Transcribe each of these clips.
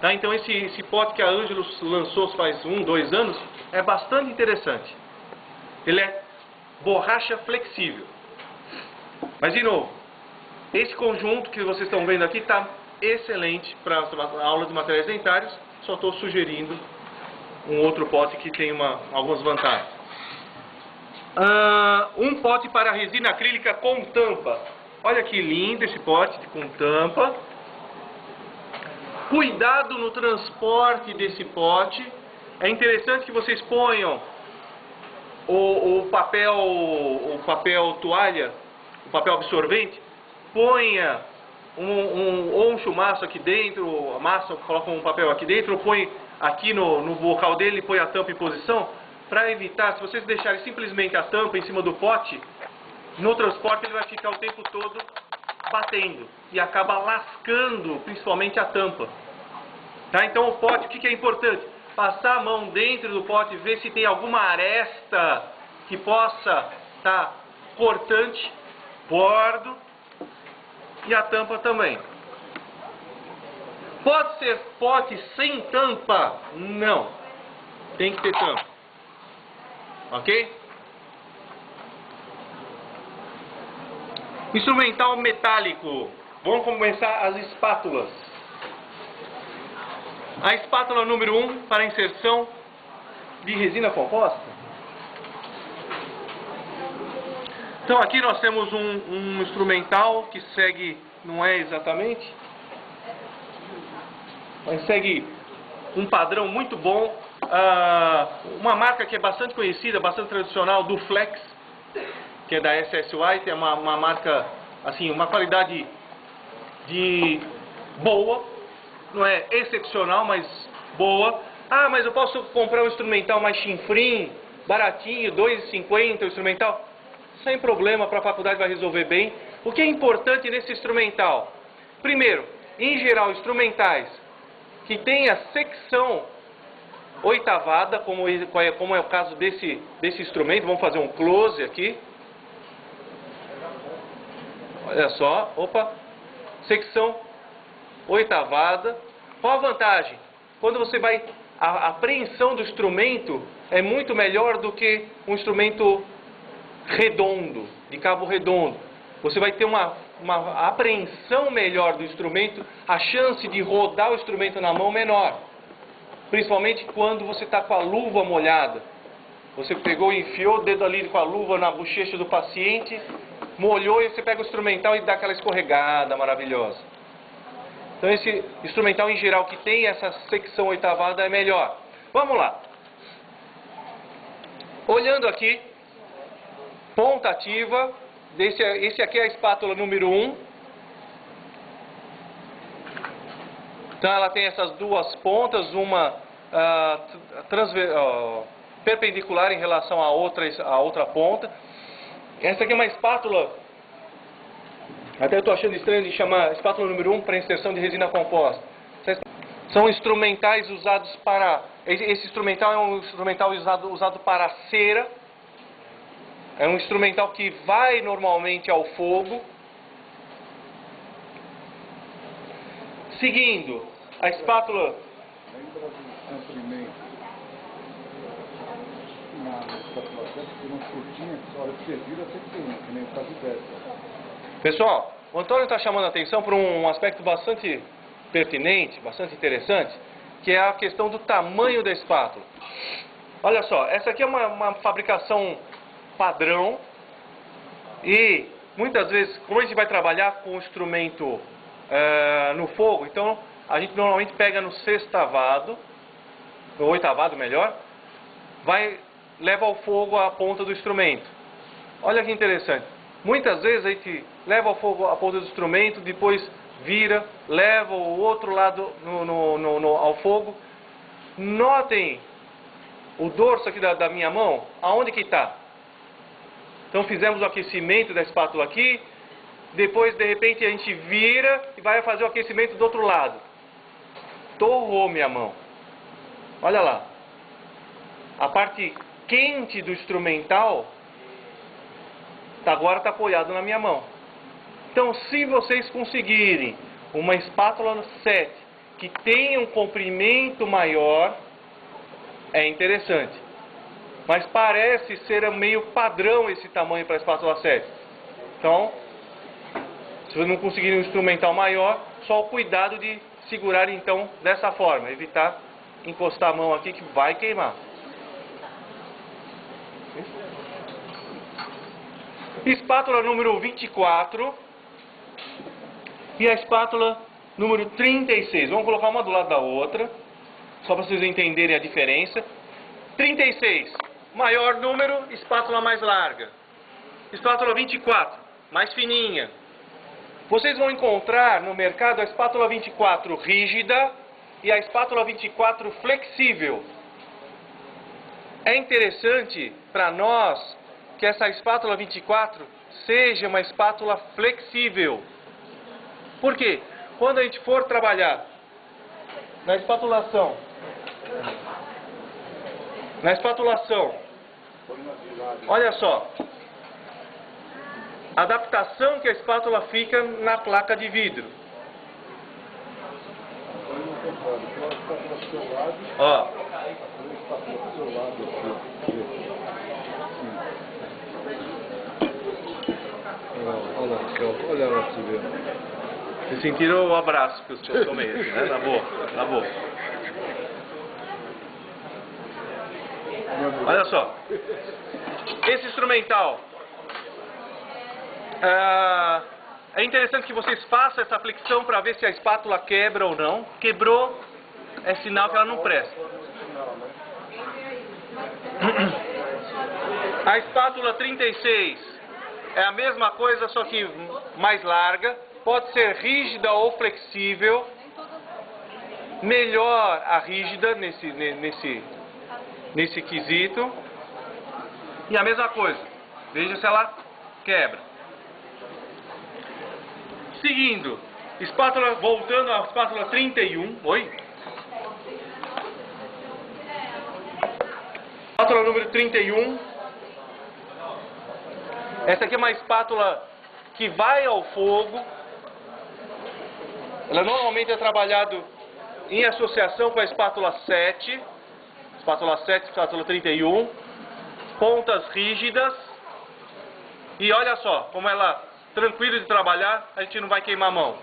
Tá? Então esse pote que a Ângelos lançou faz 2 anos é bastante interessante. Ele é borracha flexível. Mas de novo, esse conjunto que vocês estão vendo aqui está excelente para a aula de materiais dentários. Só estou sugerindo um outro pote que tem algumas vantagens. Um pote para resina acrílica com tampa. Olha que lindo esse pote com tampa. Cuidado no transporte desse pote. É interessante que vocês ponham o papel toalha, o papel absorvente, ponha ou um chumaço aqui dentro, a massa, coloca um papel aqui dentro, ou põe aqui no bocal dele e põe a tampa em posição, para evitar, se vocês deixarem simplesmente a tampa em cima do pote, no transporte ele vai ficar o tempo todo batendo e acaba lascando principalmente a tampa. Tá? Então o pote, o que é importante? Passar a mão dentro do pote e ver se tem alguma aresta que possa estar cortante, bordo, e a tampa também. Pode ser pote sem tampa? Não. Tem que ter tampa. Ok? Instrumental metálico. Vamos começar as espátulas. A espátula número 1 para inserção de resina composta. Então aqui nós temos um instrumental que segue, não é exatamente, mas segue um padrão muito bom. Uma marca que é bastante conhecida, bastante tradicional, do Flex, que é da SS White, é uma marca, assim, uma qualidade boa, não é excepcional, mas boa. Ah, mas eu posso comprar um instrumental mais chinfrim, baratinho, R$2,50 o instrumental? Sem problema, para a faculdade vai resolver bem. O que é importante nesse instrumental? Primeiro, em geral, instrumentais que tenha secção oitavada, como é o caso desse instrumento. Vamos fazer um close aqui. Olha só, opa, secção oitavada. Qual a vantagem? Quando você vai, a apreensão do instrumento é muito melhor do que um instrumento redondo, de cabo redondo. Você vai ter uma apreensão melhor do instrumento, a chance de rodar o instrumento na mão menor. Principalmente quando você está com a luva molhada. Você pegou e enfiou o dedo ali com a luva na bochecha do paciente, molhou e você pega o instrumental e dá aquela escorregada maravilhosa. Então esse instrumental em geral que tem essa secção oitavada é melhor. Vamos lá. Olhando aqui, ponta ativa, esse aqui é a espátula número 1. Então ela tem essas duas pontas, uma perpendicular em relação à outra ponta. Essa aqui é uma espátula, até eu estou achando estranho de chamar espátula número 1 para inserção de resina composta. São instrumentais usados para... Esse instrumental é um instrumental usado para cera. É um instrumental que vai normalmente ao fogo. Seguindo, a espátula... Lembra do comprimento na espátula certa, tem uma curtinha que a hora que você vira, você tem, que nem o caso dessa. Pessoal, o Antônio está chamando a atenção para um aspecto bastante pertinente, bastante interessante, que é a questão do tamanho da espátula. Olha só, essa aqui é uma fabricação padrão e muitas vezes, como a gente vai trabalhar com o instrumento no fogo, então a gente normalmente pega no sextavado, no oitavado melhor, leva ao fogo a ponta do instrumento. Olha que interessante. Muitas vezes a gente leva ao fogo a ponta do instrumento, depois vira, leva o outro lado ao fogo. Notem o dorso aqui da minha mão, aonde que está? Então fizemos o aquecimento da espátula aqui, depois de repente a gente vira e vai fazer o aquecimento do outro lado. Torrou minha mão. Olha lá. A parte quente do instrumental agora está apoiado na minha mão. Então, se vocês conseguirem uma espátula 7 que têm um comprimento maior é interessante. Mas parece ser meio padrão esse tamanho para a espátula 7. Então, se você não conseguir um instrumental maior, só o cuidado de segurar então dessa forma, evitar encostar a mão aqui que vai queimar. Espátula número 24 e a espátula número 36. Vamos colocar uma do lado da outra, só para vocês entenderem a diferença. 36, maior número, espátula mais larga. Espátula 24, mais fininha. Vocês vão encontrar no mercado a espátula 24 rígida e a espátula 24 flexível. É interessante para nós que essa espátula 24 seja uma espátula flexível. Por quê? Quando a gente for trabalhar na espatulação, olha só, a adaptação que a espátula fica na placa de vidro. Ó. Olha lá, você vê. Vocês sentiram o abraço que eu tomei, né? Na boa, na boa. Olha só. Esse instrumental. É interessante que vocês façam essa flexão para ver se a espátula quebra ou não. Quebrou, é sinal que ela não presta. A espátula 36 é a mesma coisa, só que mais larga. Pode ser rígida ou flexível. Melhor a rígida nesse quesito. E a mesma coisa. Veja se ela quebra. Seguindo, espátula, voltando à espátula 31. Oi? Espátula número 31. Essa aqui é uma espátula que vai ao fogo. Ela normalmente é trabalhada em associação com a espátula 7. Espátula 7, espátula 31. Pontas rígidas. E olha só, como ela é tranquila de trabalhar, a gente não vai queimar a mão.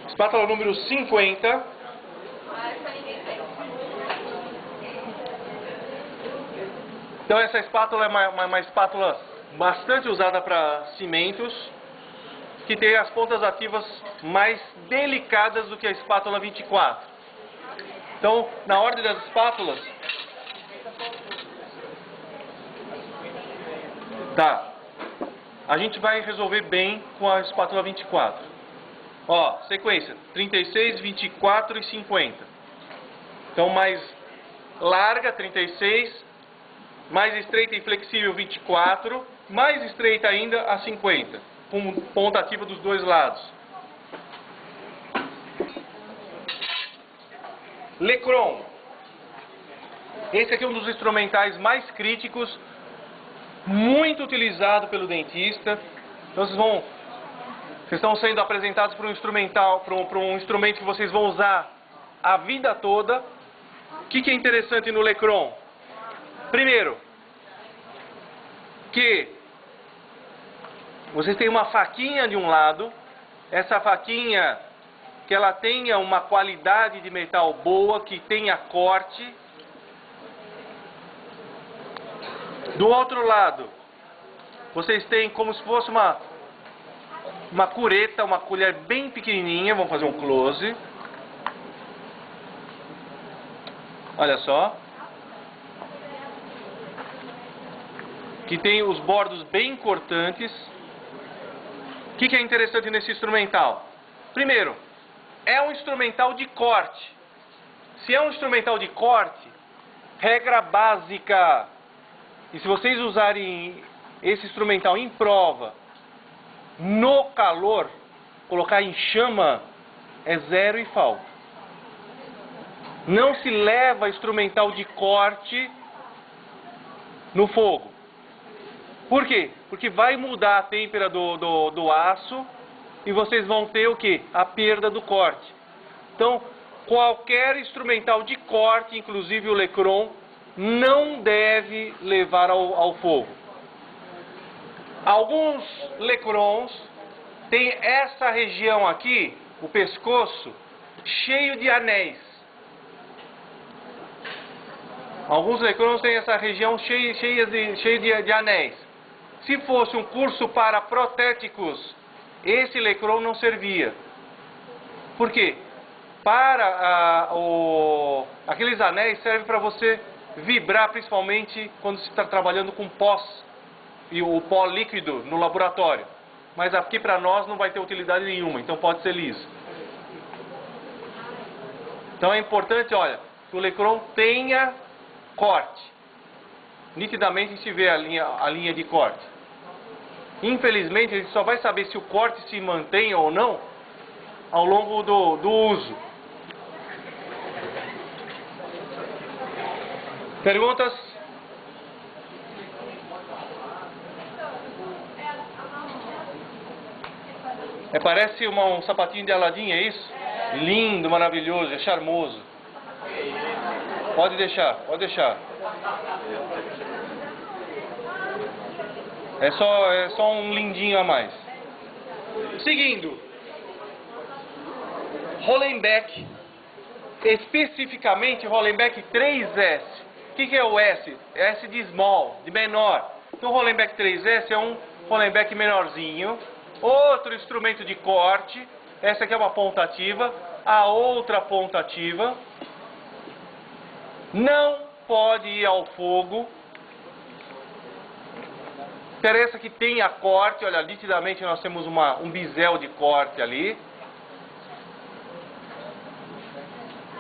Espátula número 50. Então essa espátula é uma espátula bastante usada para cimentos, que tem as pontas ativas mais delicadas do que a espátula 24. Então, na ordem das espátulas, a gente vai resolver bem com a espátula 24. Ó, sequência, 36, 24 e 50. Então, mais larga, 36, mais estreita e flexível, 24, mais estreita ainda, a 50, com ponta ativa dos dois lados. Lecron. Esse aqui é um dos instrumentais mais críticos, muito utilizado pelo dentista. Então, vocês estão sendo apresentados para um instrumental, para um instrumento que vocês vão usar a vida toda. O que é interessante no Lecron? Primeiro, que vocês têm uma faquinha de um lado, essa faquinha que ela tenha uma qualidade de metal boa, que tenha corte. Do outro lado, vocês têm como se fosse uma cureta, uma colher bem pequenininha. Vamos fazer um close. Olha só. Que tem os bordos bem cortantes. O que é interessante nesse instrumental? Primeiro, é um instrumental de corte. Se é um instrumental de corte, regra básica. E se vocês usarem esse instrumental em prova, no calor, colocar em chama, é zero e falta. Não se leva instrumental de corte no fogo. Por quê? Porque vai mudar a têmpera do aço e vocês vão ter o quê? A perda do corte. Então, qualquer instrumental de corte, inclusive o Lecron, não deve levar ao fogo. Alguns Lecrons têm essa região aqui, o pescoço, cheio de anéis. Alguns Lecrons têm essa região cheia de anéis. Se fosse um curso para protéticos, esse Lecron não servia. Por quê? Aqueles anéis servem para você vibrar, principalmente quando você está trabalhando com pós e o pó líquido no laboratório. Mas aqui para nós não vai ter utilidade nenhuma, então pode ser liso. Então é importante, olha, que o Lecron tenha corte. Nitidamente se vê a linha de corte. Infelizmente a gente só vai saber se o corte se mantém ou não ao longo do uso. Perguntas? Parece um sapatinho de Aladim, é isso? Lindo, maravilhoso, é charmoso. Pode deixar, pode deixar. É só um lindinho a mais. Seguindo. Hollenbeck, especificamente Hollenbeck 3S. O que é o S? S de small, de menor. Então o Hollenbeck 3S é um Hollenbeck menorzinho. Outro instrumento de corte. Essa aqui é uma ponta ativa. A outra ponta ativa. Não pode ir ao fogo. Interessa que tenha corte. Olha, nitidamente nós temos um bisel de corte ali.